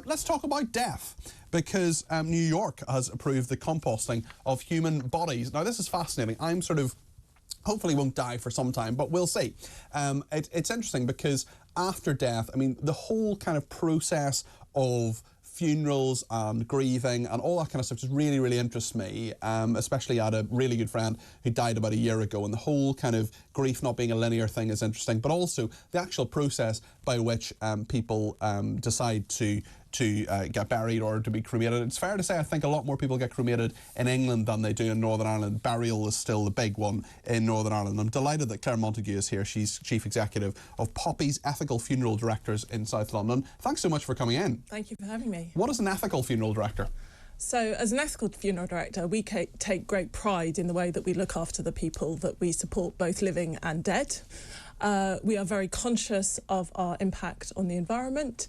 Let's talk about death, because New York has approved the composting of human bodies. Now, this is fascinating. I'm sort of hopefully won't die for some time, but we'll see. It's interesting because after death, I mean, the whole kind of process of funerals and grieving and all that kind of stuff just really, really interests me, especially I had a really good friend who died about a year ago, and the whole kind of grief not being a linear thing is interesting, but also the actual process by which people decide to get buried or to be cremated. It's fair to say I think a lot more people get cremated in England than they do in Northern Ireland. Burial is still the big one in Northern Ireland. I'm delighted that Clare Montagu is here. She's Chief Executive of Poppy's Ethical Funeral Directors in South London. Thanks so much for coming in. Thank you for having me. What is an ethical funeral director? So as an ethical funeral director, we take great pride in the way that we look after the people that we support, both living and dead. We are very conscious of our impact on the environment,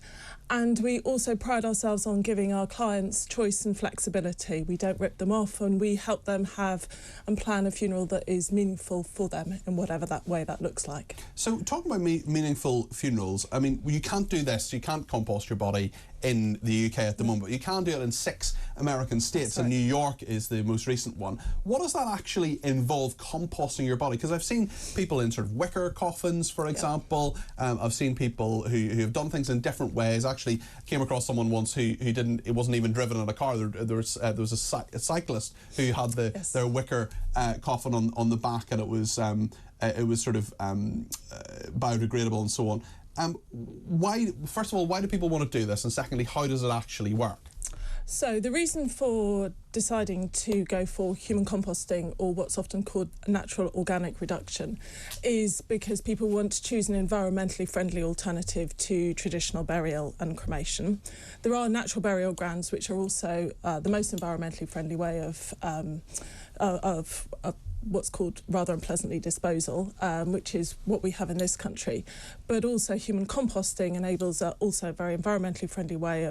and we also pride ourselves on giving our clients choice and flexibility. We don't rip them off, and we help them have and plan a funeral that is meaningful for them in whatever that way that looks like. So talking about meaningful funerals, I mean, you can't do this, you can't compost your body in the UK at the moment. You can do it in 6 American states, and New York is the most recent one. What does that actually involve, composting your body? Because I've seen people in sort of wicker coffins, for example. I've seen people who have done things in different ways. Actually came across someone once who didn't, it wasn't even driven in a car. There was a cyclist who had their wicker coffin on the back, and it was sort of biodegradable and so on. First of all, why do people want to do this? And secondly, how does it actually work? So the reason for deciding to go for human composting, or what's often called natural organic reduction, is because people want to choose an environmentally friendly alternative to traditional burial and cremation. There are natural burial grounds which are also the most environmentally friendly way of what's called rather unpleasantly disposal, which is what we have in this country. But also human composting enables also a very environmentally friendly way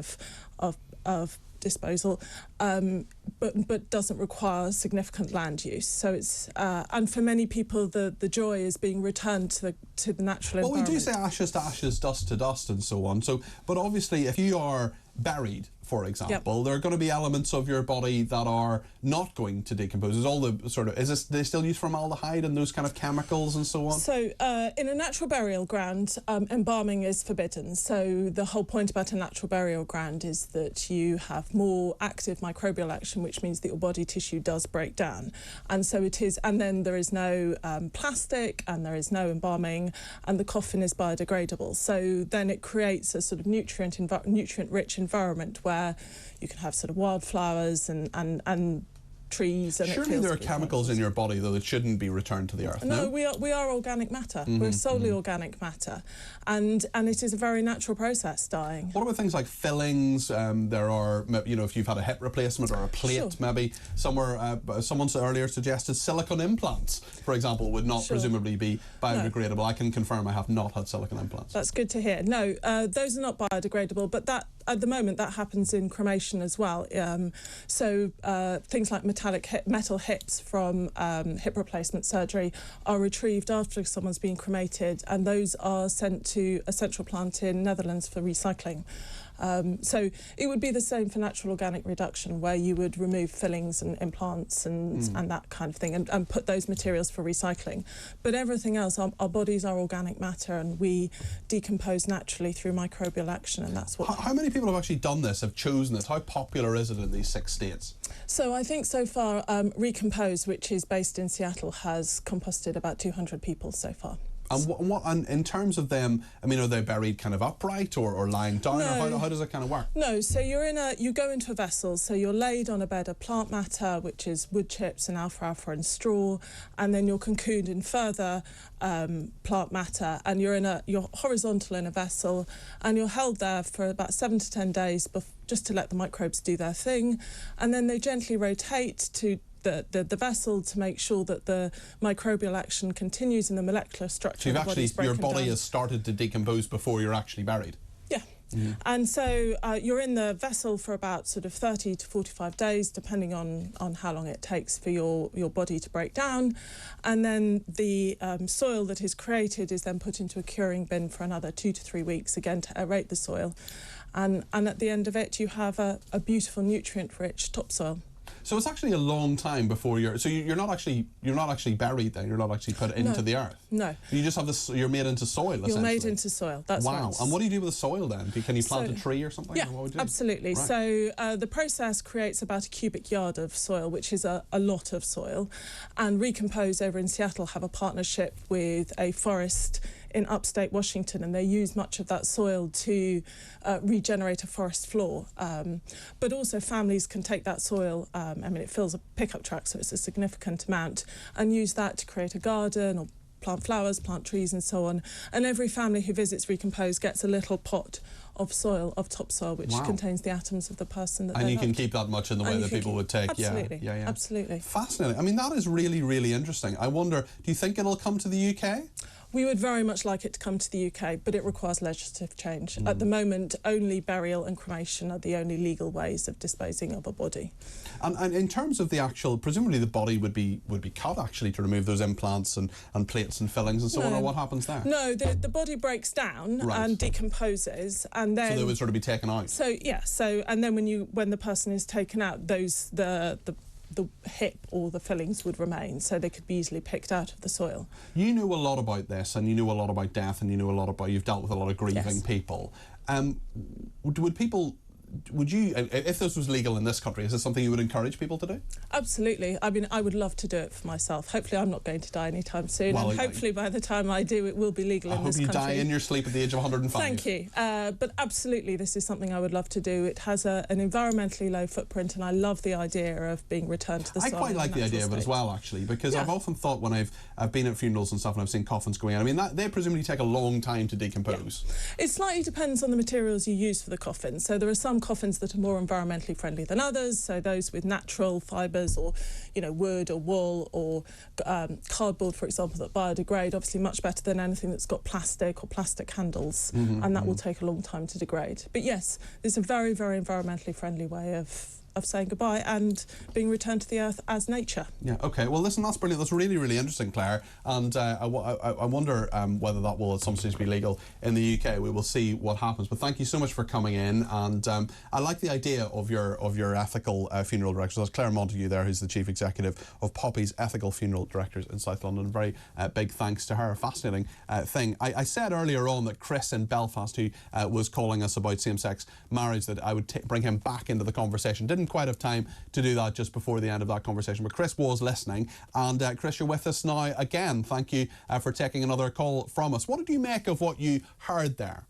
of disposal, but doesn't require significant land use. So it's and for many people the joy is being returned to the natural environment. Well, we do say ashes to ashes, dust to dust, and so on. So, but obviously, if you are buried, for example, there are going to be elements of your body that are not going to decompose. Is all the sort of, they still use formaldehyde and those kind of chemicals and so on? So in a natural burial ground, embalming is forbidden. So the whole point about a natural burial ground is that you have more active microbial action, which means that your body tissue does break down. And so it is, and then there is no plastic, and there is no embalming, and the coffin is biodegradable. So then it creates a sort of nutrient-rich environment where you can have sort of wildflowers and trees. And surely there are chemicals in your body, though, that shouldn't be returned to the earth. No, we are organic matter. We're solely organic matter, and it is a very natural process, dying. What about things like fillings? There are, you know, if you've had a hip replacement or a plate, maybe somewhere. Someone earlier suggested silicone implants, for example, would not presumably be biodegradable. No. I can confirm I have not had silicone implants. That's good to hear. No, those are not biodegradable, but that at the moment that happens in cremation as well. So things like metal hips from hip replacement surgery are retrieved after someone's been cremated, and those are sent to a central plant in Netherlands for recycling. So it would be the same for natural organic reduction, where you would remove fillings and implants and that kind of thing, and put those materials for recycling. But everything else, our bodies are organic matter, and we decompose naturally through microbial action, and that's what... How many people have actually done this, have chosen this? How popular is it in these 6 states? So I think so far, Recompose, which is based in Seattle, has composted about 200 people so far. And in terms of them, I mean, are they buried kind of upright or lying down? No. Or how does it kind of work? No, so you go into a vessel, so you're laid on a bed of plant matter, which is wood chips and alfalfa and straw, and then you're cocooned in further plant matter, and you're horizontal in a vessel, and you're held there for about 7 to 10 days just to let the microbes do their thing, and then they gently rotate to the vessel to make sure that the microbial action continues in the molecular structure. So your body has started to decompose before you're actually buried? Yeah. And so you're in the vessel for about sort of 30 to 45 days, depending on how long it takes for your body to break down. And then the soil that is created is then put into a curing bin for another 2 to 3 weeks, again to aerate the soil. and at the end of it you have a beautiful nutrient-rich topsoil. So it's actually a long time before you're not actually buried then. You're not actually put into the earth. No. You just have this. You're made into soil. You're made into soil. That's wow. right. And what do you do with the soil then? Can you plant a tree or something? Yeah, or what would you do? absolutely. Right. So the process creates about a cubic yard of soil, which is a lot of soil. And Recompose over in Seattle have a partnership with a forest in upstate Washington, and they use much of that soil to regenerate a forest floor. But also families can take that soil, it fills a pickup truck, so it's a significant amount, and use that to create a garden or plant flowers, plant trees and so on. And every family who visits Recompose gets a little pot of soil, of topsoil, which contains the atoms of the person that and you can keep that much in the way that people would take. Absolutely. Yeah. Absolutely. Fascinating. I mean, that is really, really interesting. I wonder, do you think it'll come to the UK? We would very much like it to come to the UK, but it requires legislative change. At the moment, only burial and cremation are the only legal ways of disposing of a body. And in terms of the actual, presumably the body would be cut actually to remove those implants and plates and fillings and so on, or what happens there? No, the body breaks down and decomposes, and then... So they would sort of be taken out? So, yeah, and then when the person is taken out, the hip or the fillings would remain, so they could be easily picked out of the soil. You know a lot about this, and you know a lot about death, and you know a lot about, you've dealt with a lot of grieving people. Would you, if this was legal in this country, is this something you would encourage people to do? Absolutely. I mean, I would love to do it for myself. Hopefully I'm not going to die anytime soon, and hopefully by the time I do, it will be legal in this country. I hope you die in your sleep at the age of 105. Thank you. But absolutely, this is something I would love to do. It has an environmentally low footprint, and I love the idea of being returned to the soil. I quite like the idea of it as well, actually, because I've often thought when I've been at funerals and stuff and I've seen coffins going in, I mean, they presumably take a long time to decompose. Yeah. It slightly depends on the materials you use for the coffin. So there are some coffins that are more environmentally friendly than others, so those with natural fibres or wood or wool or cardboard, for example, that biodegrade, obviously much better than anything that's got plastic or plastic handles, and that will take a long time to degrade. But yes, there's a very, very environmentally friendly way of saying goodbye and being returned to the earth as nature. Yeah, okay. Well, listen, that's brilliant. That's really, really interesting, Clare. And I wonder whether that will at some stage be legal in the UK. We will see what happens. But thank you so much for coming in. And I like the idea of your ethical funeral directors. That's Clare Montagu there, who's the Chief Executive of Poppy's Ethical Funeral Directors in South London. Very big thanks to her. Fascinating thing. I said earlier on that Chris in Belfast, who was calling us about same-sex marriage, that I would bring him back into the conversation. Didn't quite have time to do that just before the end of that conversation, but Chris was listening. And Chris, you're with us now again. Thank you for taking another call from us. What did you make of what you heard there?